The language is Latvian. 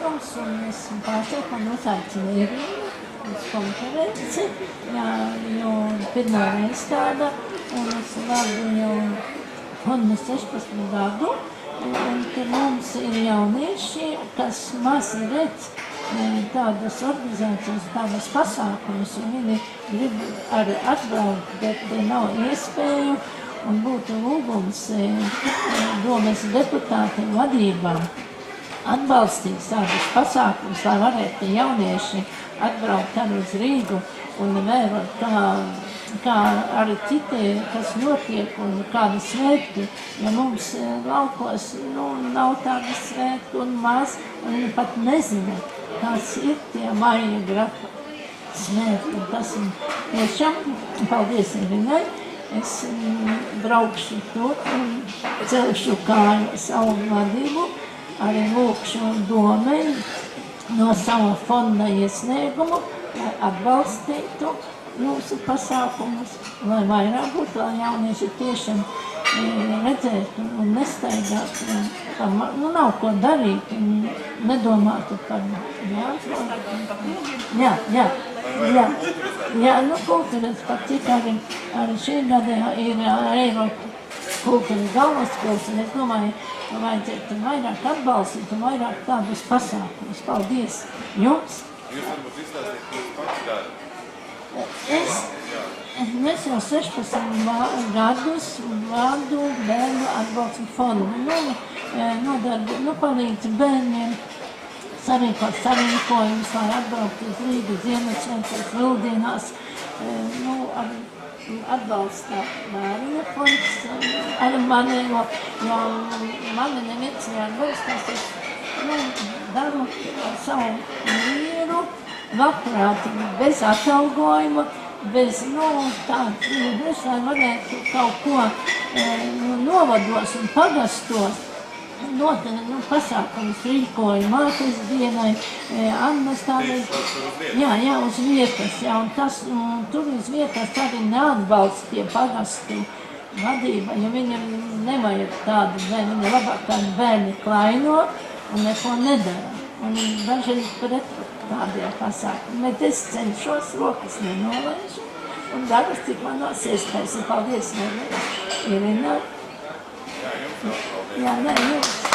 pasākums, un es pārsteigtu, man uzaicināja uz konferenci, jo pirmo reizi tāda, un es vadu jau 16 gadu, un ka mums ir jaunieši, kas maz redz tādas organizācijas, tādas pasākumus, un viņi grib arī atbraukt, bet nav iespēju, un būtu lūgums domes deputātiem vadībām atbalstīt tādus pasākumus, lai varētu jaunieši atbraukt arī uz Rīgu un vērot, kā arī citi, kas notiek un kādi svētki, jo mums laukos nav tādi svētki un maz, un pat nezina, kas ir tie maija grapa svētki. Tas ir tiešām, paldies Irinai, es braukšu tur un celšu kāju savu vadību, arī lūkšu domei no sava fonda iesniegumu, lai atbalstītu mūsu pasākumus, lai vairāk būtu, lai jaunieši tiešām redzētu un nestaigātu, nav ko darīt un nedomātu par kultūras pat cik arī šī gada ir Eiropa kultūras galvaspils, un es domāju, ka vajadzētu vairāk atbalstīt un vairāk tādus pasākumus. Paldies jums! Jūs varbūt izstāstīt, ko jūs pats darat? Es jau 16 gadus vadu bērnu atbalstu fondu. Palīdzu bērniem sarīkot sarīkojumus, lai atbrauktu uz Rīgu Ziemassvētkos, Vildienās, atbalsta bērnu fonds ar mani, jo mani neviens neatbalstās. Es daru ar savu mieru, labprātīgi, bez atalgojuma, bez tādas brīdus, lai varētu kaut ko novados un pagastos. Pasākums rīkoja mātes dienai, Annas tādai, uz vietas, un tas, tur uz vietas arī neatbalsta pagastu vadība, jo viņam nevajag tādu bērnu, viņa labāk tādu bērni klaino un neko nedara. Un daži ir pret tādiem pasākumiem, bet es cenšos, rokas nenolaižu un daru, cik manos iespējas. Paldies, Irina. Jā, jums vēl paldies. Jums.